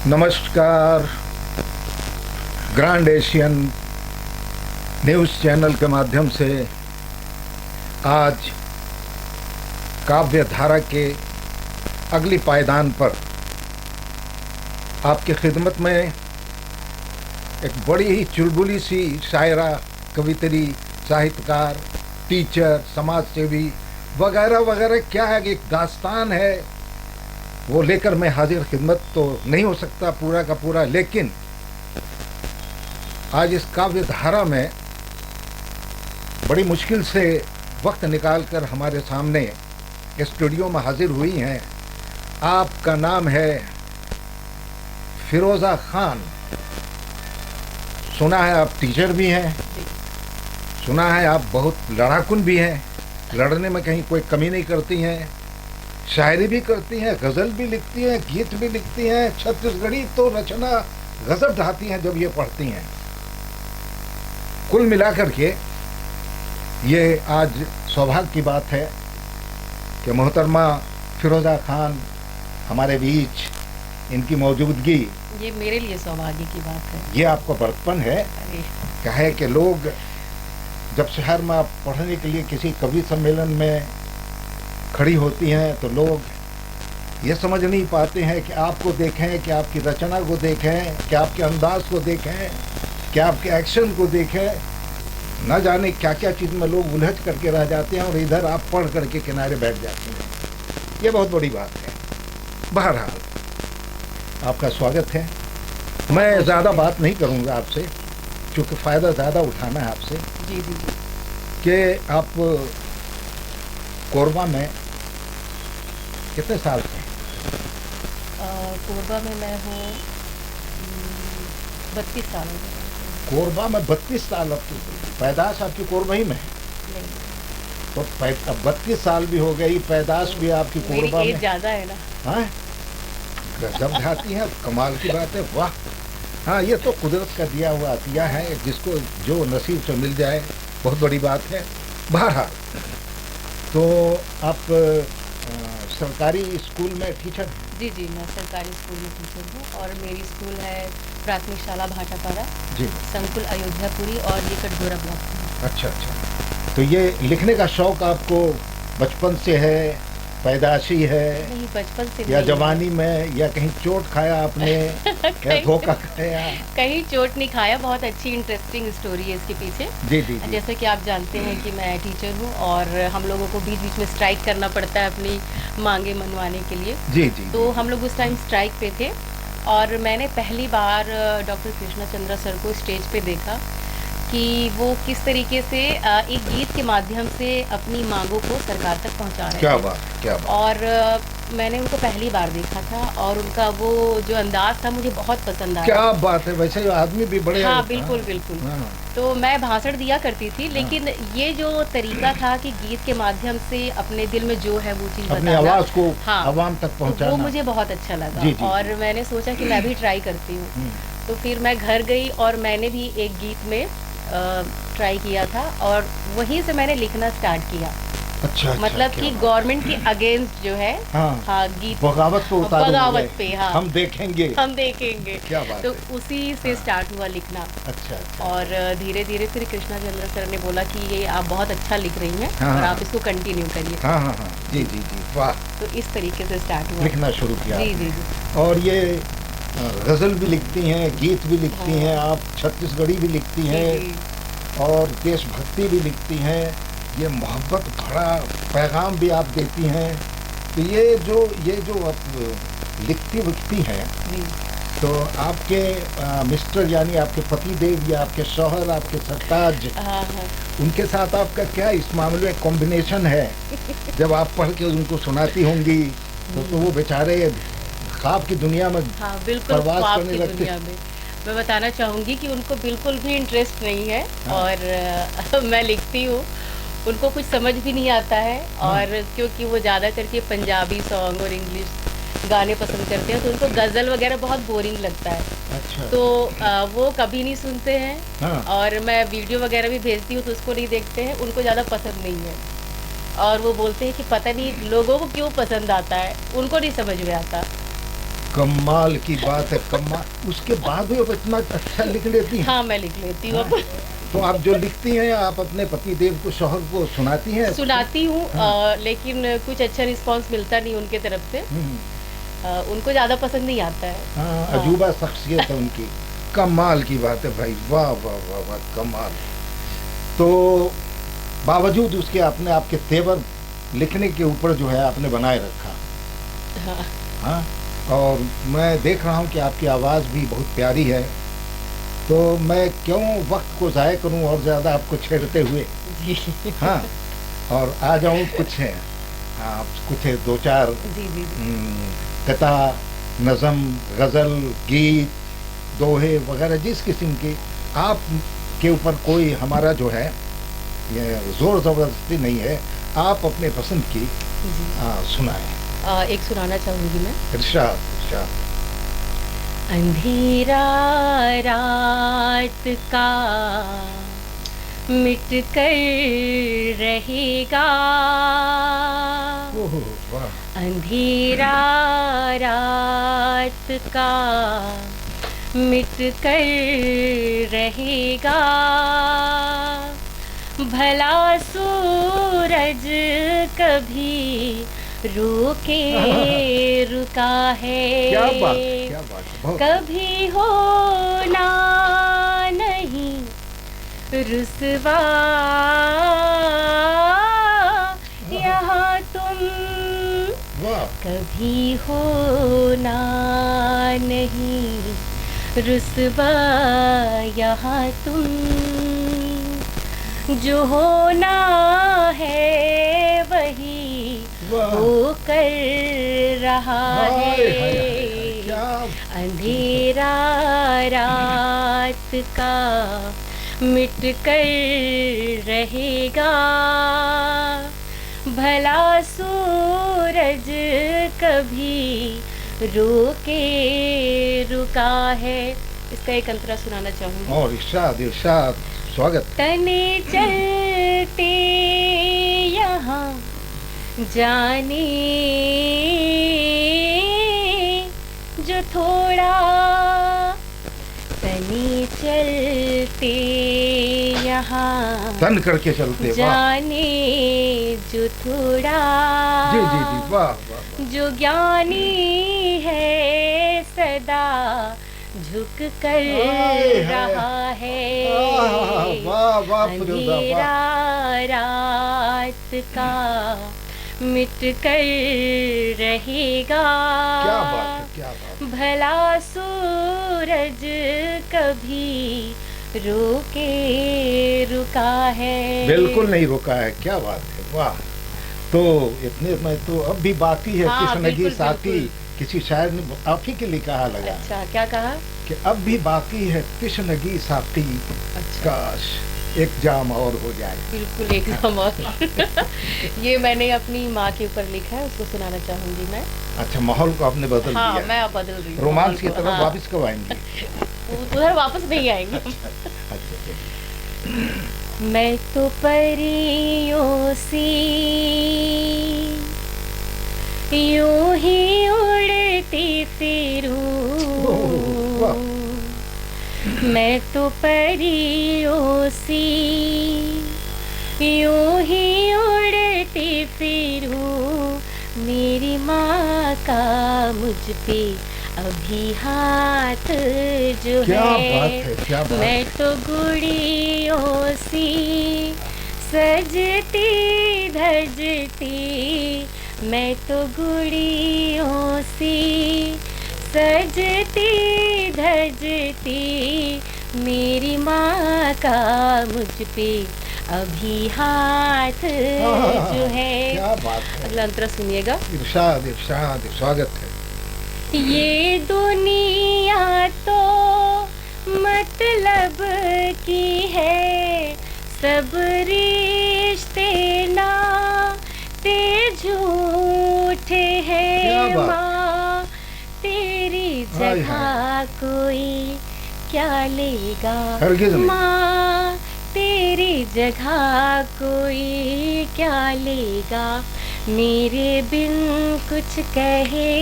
नमस्कार। Grand Asian news channel के माध्यम से आज काव्य धारा के अगली पायदान पर आपकी खिदमत में एक बड़ी ही चुलबुली सी शायरा, कवित्री, साहित्यकार, टीचर, समाज सेवी वगैरह वगैरह क्या है, एक दास्तान है, वो लेकर मैं हाजिर खिदमत तो नहीं हो सकता पूरा का पूरा, लेकिन आज इस काव्य धारा में बड़ी मुश्किल से वक्त निकालकर हमारे सामने स्टूडियो में हाजिर हुई हैं। आपका नाम है फिरोज़ा खान। सुना है आप टीचर भी हैं, सुना है आप बहुत लड़ाकुन भी हैं, लड़ने में कहीं कोई कमी नहीं करती हैं, शायरी भी करती हैं, गज़ल भी लिखती हैं, गीत भी लिखती हैं, छत्तीसगढ़ी तो रचना गजब ढाती हैं जब ये पढ़ती हैं। कुल मिलाकर के ये आज सौभाग्य की बात है कि मोहतरमा फिरोज़ा खान हमारे बीच, इनकी मौजूदगी ये मेरे लिए सौभाग्य की बात है। ये आपको बड़प्पन है। क्या है कि लोग जब शहर में आप पढ़ने के लिए किसी कवि सम्मेलन में खड़ी होती हैं तो लोग ये समझ नहीं पाते हैं कि आपको देखें, कि आपकी रचना को देखें, कि आपके अंदाज को देखें, कि आपके एक्शन को देखें, न जाने क्या क्या चीज़ में लोग उलझ करके रह जाते हैं और इधर आप पढ़ करके किनारे बैठ जाते हैं। ये बहुत बड़ी बात है। बहरहाल आपका स्वागत है। मैं ज़्यादा बात नहीं करूँगा आपसे, क्योंकि फ़ायदा ज़्यादा उठाना है आपसे। जी जी जी। कि आप कोरबा में कितने साल से? कोरबा में मैं हूँ 32 साल हो गए। कोरबा में 32 साल? आपकी पैदाश आपकी कोरबा ही में है? नहीं, तो 32 साल भी हो गई, पैदाश भी आपकी कोरबा मेरी में? एज ज़्यादा है ना। हाँ, गजब ढाती है, कमाल की बात है, वाह। हाँ, ये तो कुदरत का दिया हुआ अतिया है, जिसको जो नसीब से मिल जाए बहुत बड़ी बात है। बहरहाल तो आप सरकारी स्कूल में टीचर? जी जी, मैं सरकारी स्कूल में टीचर हूँ और मेरी स्कूल है प्राथमिक शाला भाटापारा जी, संकुल अयोध्यापुरी और ये कटघोरा ब्लॉक में। अच्छा अच्छा। तो ये लिखने का शौक़ आपको बचपन से है, पैदाशी है, नहीं बचपन से या नहीं जवानी में, या कहीं चोट खाया आपने या धोखा खाया? कहीं चोट नहीं खाया। बहुत अच्छी इंटरेस्टिंग स्टोरी है इसके पीछे। जी जी जी। जैसे कि आप जानते हैं कि मैं टीचर हूँ और हम लोगों को बीच बीच में स्ट्राइक करना पड़ता है अपनी मांगे मनवाने के लिए। जी जी। तो हम लोग उस टाइम स्ट्राइक पे थे और मैंने पहली बार डॉक्टर कृष्णा चंद्रा सर को स्टेज पे देखा कि वो किस तरीके से एक गीत के माध्यम से अपनी मांगों को सरकार तक पहुंचा रहे थे। क्या बात, क्या बात। और मैंने उनको पहली बार देखा था और उनका वो जो अंदाज था मुझे बहुत पसंद आया। क्या बात है। वैसे आदमी भी बड़े। हाँ बिल्कुल बिल्कुल। हाँ। तो मैं भाषण दिया करती थी, लेकिन ये जो तरीका था कि गीत के माध्यम से अपने दिल में जो है वो चीज़ अपनी बताना, आवाज़ को हाँ, आवाम तक पहुंचाना, वो मुझे बहुत अच्छा लगा। जी, जी, और मैंने सोचा कि मैं भी ट्राई करती हूँ। तो फिर मैं घर गई और मैंने भी एक गीत में ट्राई किया था और वहीं से मैंने लिखना स्टार्ट किया। अच्छा, मतलब कि गवर्नमेंट के अगेंस्ट जो है, हाँ, हाँ गीत बगावत पे उतारूंगे, बगावत पे, हाँ हम देखेंगे, हम देखेंगे। क्या बात तो है। उसी से स्टार्ट हुआ लिखना। अच्छा अच्छा। और धीरे धीरे फिर कृष्णा चंद्र सर ने बोला कि ये आप बहुत अच्छा लिख रही हैं, हाँ, और हाँ, आप इसको कंटिन्यू करिए। हाँ हाँ हाँ, जी जी जी, वाह। तो इस तरीके से स्टार्ट हुआ, लिखना शुरू किया। जी जी जी। और ये गज़ल भी लिखती हैं, गीत भी लिखती हैं, आप छत्तीसगढ़ी भी लिखती हैं और देशभक्ति भी लिखती हैं, ये मोहब्बत भरा पैगाम भी आप देती हैं। तो ये जो आप लिखती हैं, तो आपके मिस्टर यानी आपके पति देव या आपके शौहर, आपके सरताज, हाँ हाँ। उनके साथ आपका क्या इस मामले में कॉम्बिनेशन है? जब आप पढ़ के उनको सुनाती होंगी तो वो बेचारे ख्वाब की दुनिया में, हाँ बिल्कुल, ख्वाब की दुनिया में। मैं बताना चाहूँगी कि उनको बिल्कुल भी इंटरेस्ट नहीं है। हाँ। और मैं लिखती हूँ, उनको कुछ समझ भी नहीं आता है। हाँ। और क्योंकि वो ज़्यादा करके पंजाबी सॉन्ग और इंग्लिश गाने पसंद करते हैं, तो उनको गज़ल वगैरह बहुत बोरिंग लगता है। अच्छा। तो वो कभी नहीं सुनते हैं। हाँ। और मैं वीडियो वगैरह भी भेजती हूँ तो उसको नहीं देखते हैं, उनको ज़्यादा पसंद नहीं है। और वो बोलते हैं कि पता नहीं लोगों को क्यों पसंद आता है, उनको नहीं समझ में आता। कमाल की बात है, कमाल। उसके बाद भी आप इतना अच्छा लिख लेती हैं। हाँ, मैं लिख लेती हूँ अब। तो आप जो लिखती हैं, आप अपने पति देव को, शौहर को सुनाती हैं? सुनाती हूँ, हाँ। लेकिन कुछ अच्छा रिस्पांस मिलता नहीं उनके तरफ से। हम्म। उनको ज़्यादा पसंद नहीं आता है। हाँ, हाँ। अजूबा शख्सियत है उनकी। कमाल की बात है भाई, वाह वाह वाह वाह, कमाल। तो बावजूद उसके आपने आपके तेवर लिखने के ऊपर जो है आपने बनाए रखा। हाँ। हाँ, और मैं देख रहा हूँ कि आपकी आवाज़ भी बहुत प्यारी है, तो मैं क्यों वक्त को ज़ाय करूँ और ज़्यादा आपको छेड़ते हुए। जी। हाँ, और आ जाऊँ कुछ है, आप कुछ है, दो चार जी जी जी। कथा, नज़म, गज़ल, गीत, दोहे वगैरह जिस किस्म की आप के ऊपर कोई हमारा जो है ये ज़ोर ज़बरदस्ती नहीं है, आप अपने पसंद की जी। सुनाएं। एक सुनाना चाहूँगी मैं। इरशाद इरशाद। अंधेरा रात का मिट कर रहेगा, ओह वाह। अंधेरा रात का मिट कर रहेगा, भला सूरज कभी रुके रुका है, क्या बात है, क्या बात है, बहुत। कभी होना नहीं रुसवा, यहाँ तुम वाह। कभी होना नहीं रुसवा, यहाँ तुम जो होना है वही वाह। हो कर रहा हाय, है, हाय, हाय, क्या अंधेरा रात का मिट कर रहेगा, भला सूरज कभी रुके रुका है। इसका एक अंतरा सुनाना चाहूँगी। और इरशाद इरशाद, स्वागत। तने चलते यहाँ जाने जो थोड़ा, तने चलते यहाँ तन करके चलते, वाह। जाने जो थोड़ा, जी जी जी, वाह वाह। जो ज्ञानी है सदा झुक कर हाय, हाय। रहा है, वाह वाह फिरोजा, अंधेरा वाह। रात का मिट कर रहेगा, क्या बात है, क्या बात है। भला सूरज कभी रुके रुका है। बिल्कुल नहीं रुका है, क्या बात है, वाह। तो इतने में तो अब भी बाकी है। हाँ, कृष्णगी बिल्कुल, साथी, बिल्कुल। किसी शायर ने आप ही के लिए कहा लगा अच्छा, क्या कहा? कि अब भी बाकी है कृष्णगी साथी, अच्छा। काश एक जाम और हो जाए। बिल्कुल एकदम। और ये मैंने अपनी माँ के ऊपर लिखा है, उसको सुनाना चाहूंगी मैं। अच्छा, माहौल को आपने बदल हाँ, दिया। मैं अब बदल रही हूँ रोमांस की माहौल को, तरफ हाँ। वापस कब आएंगे? उधर वापस नहीं आएंगे। अच्छा, मैं तो परियों सी यूं ही उड़ती फिरूं, वाह। मैं तो परियों सी यूं ही उड़ती फिरूं, मेरी माँ का मुझ पे अभी हाथ जो क्या है, बात है, क्या बात मैं है। तो गुड़ियों सी सजती धजती, मैं तो गुड़ियों सी सजती धजती, मेरी माँ का मुझ पे अभी हाथ जो है। क्या बात है। अगला अंतरा सुनिएगा। इरशाद इरशाद, स्वागत है। ये दुनिया तो मतलब की है, सब रिश्ते नाते झूठे क्या हैं, बात। माँ तेरी हाय, जगह हाय। कोई क्या लेगा, हरगिज़ नहीं। माँ तेरी जगह कोई क्या लेगा, मेरे बिन कुछ कहे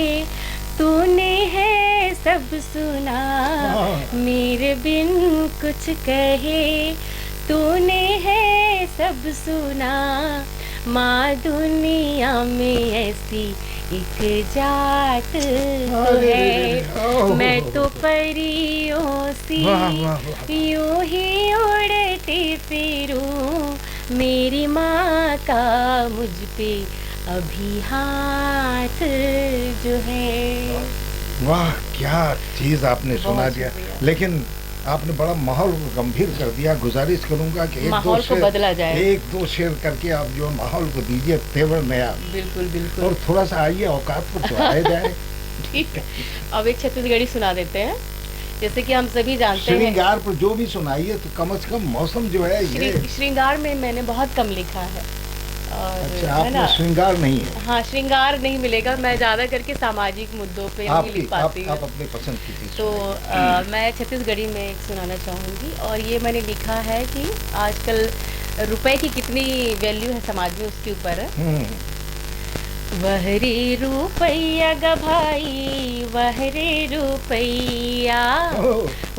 तूने है सब सुना मेरे बिन कुछ कहे, तूने है सब सुना माँ दुनिया में ऐसी एक जात तो है, मैं तो परियों सी यूं ही उड़ती फिरूं, मेरी माँ का मुझ पे अभी हाथ जो है। वाह क्या चीज आपने सुना बहुत दिया, शुक्रिया। लेकिन आपने बड़ा माहौल गंभीर कर दिया। गुजारिश करूंगा कि माहौल को बदला जाए। एक दो शेर करके आप जो माहौल को दीजिए तेवर नया। बिल्कुल बिल्कुल। और थोड़ा सा आइए औकात पर तो आया जाए। ठीक है, अब एक छत्तीसगढ़ी सुना देते हैं। जैसे कि हम सभी जानते हैं, श्रृंगार पर जो भी सुनाइए तो कम से कम मौसम जो है ये। श्रृंगार में मैंने बहुत कम लिखा है और अच्छा, है ना, आपने श्रृंगार नहीं है। हाँ श्रृंगार नहीं मिलेगा, मैं ज्यादा करके सामाजिक मुद्दों पे नहीं लिख पाती हूँ। आप अपने पसंद की चीज तो मैं छत्तीसगढ़ी में एक सुनाना चाहूँगी, और ये मैंने लिखा है कि आजकल रुपए की कितनी वैल्यू है समाज में, उसके ऊपर है। वहरे रुपैया ग भाई, वहरे रुपैया,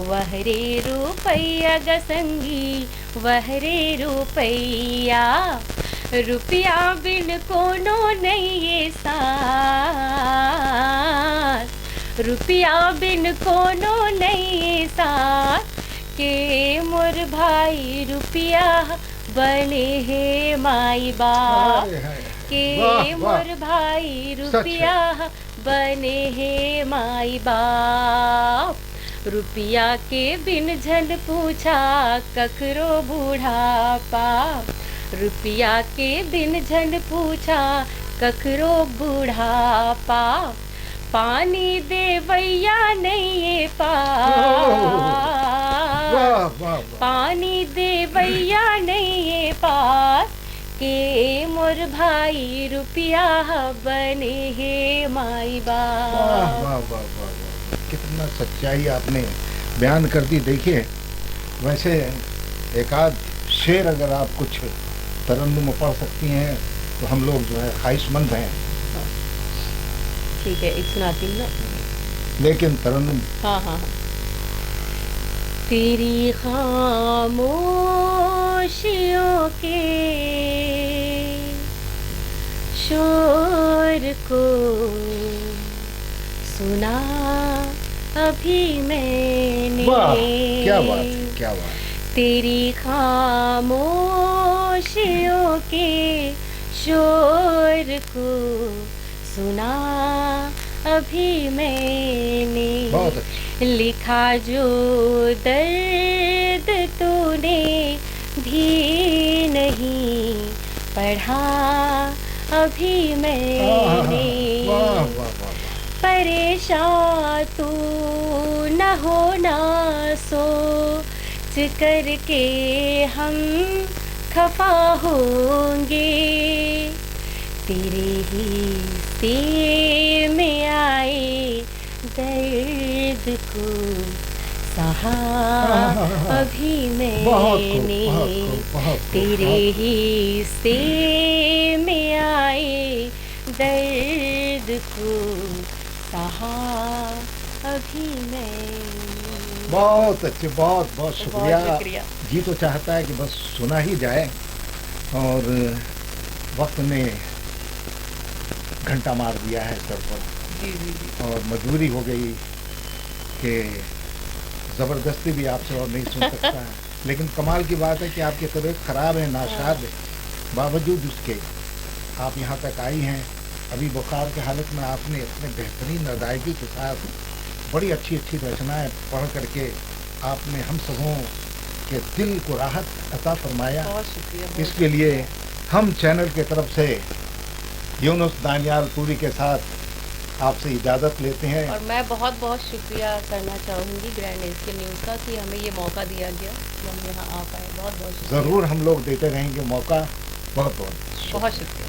वहरे रुपैया ग संगी, वहरे रुपैया, रुपया बिन कोनो नहीं ये साथ, रुपया बिन कोनो नहीं ये साथ, के मोर भाई रुपया बने है माई बाप, के मोर भाई रुपया बने है माई बाप, रुपया के बिन झन पूछा ककरो बूढ़ापा, रुपया के बिन झन पूछा ककरो बूढ़ापा, पानी देवैया नहीं ये पास, पानी देवैया नहीं ये पास, के मोर भाई रुपया बने है माई बाप। वाह वाह वाह वाह, कितना सच्चाई आपने बयान कर दी। देखिए वैसे एक आध शेर अगर आप कुछ तरन्नुम में पढ़ सकती हैं तो हम लोग जो है ख्वाहिशमंद हैं। ठीक है, एक सुनाती हूँ ना, लेकिन तरन्नुम। हाँ हाँ। तेरी खामोशियों के शोर को सुना अभी मैंने। वाह क्या बात है, क्या बात। तेरी खामोशियों के शोर को सुना अभी मैंने, बहुत अच्छा। लिखा जो दर्द तूने भी नहीं पढ़ा अभी मैंने, वाह वाह वाह, परेशान तू न होना सोच करके हम खफा होंगे, तेरे ही से में आए दर्द को सहा अभी मैंने, तेरे ही से में आए दर्द को सहा अभी मैंने। बहुत अच्छे, बहुत बहुत शुक्रिया। बहुत शुक्रिया। जी तो चाहता है कि बस सुना ही जाए, और वक्त ने घंटा मार दिया है सर पर। जी जी जी। और मजबूरी हो गई कि ज़बरदस्ती भी आपसे और नहीं सुन सकता है। लेकिन कमाल की बात है कि आपकी तबीयत ख़राब है, नाशाद है, बावजूद उसके आप यहाँ तक आई हैं। अभी बुखार की हालत में आपने अपने बेहतरीन अदायगी के साथ बड़ी अच्छी अच्छी रचनाएं पढ़ करके आपने हम सबों के दिल को राहत अता फरमाया। बहुत शुक्रिया। इसके लिए हम चैनल के तरफ से यूनुस दानियाल पूरी के साथ आपसे इजाज़त लेते हैं। और मैं बहुत बहुत शुक्रिया करना चाहूँगी ग्रैंड एशियन न्यूज़ का कि हमें ये मौका दिया गया कि हम यहाँ आ पाए। बहुत बहुत शुक्रिया। ज़रूर हम लोग देते रहेंगे मौका। बहुत बहुत बहुत शुक्रिया।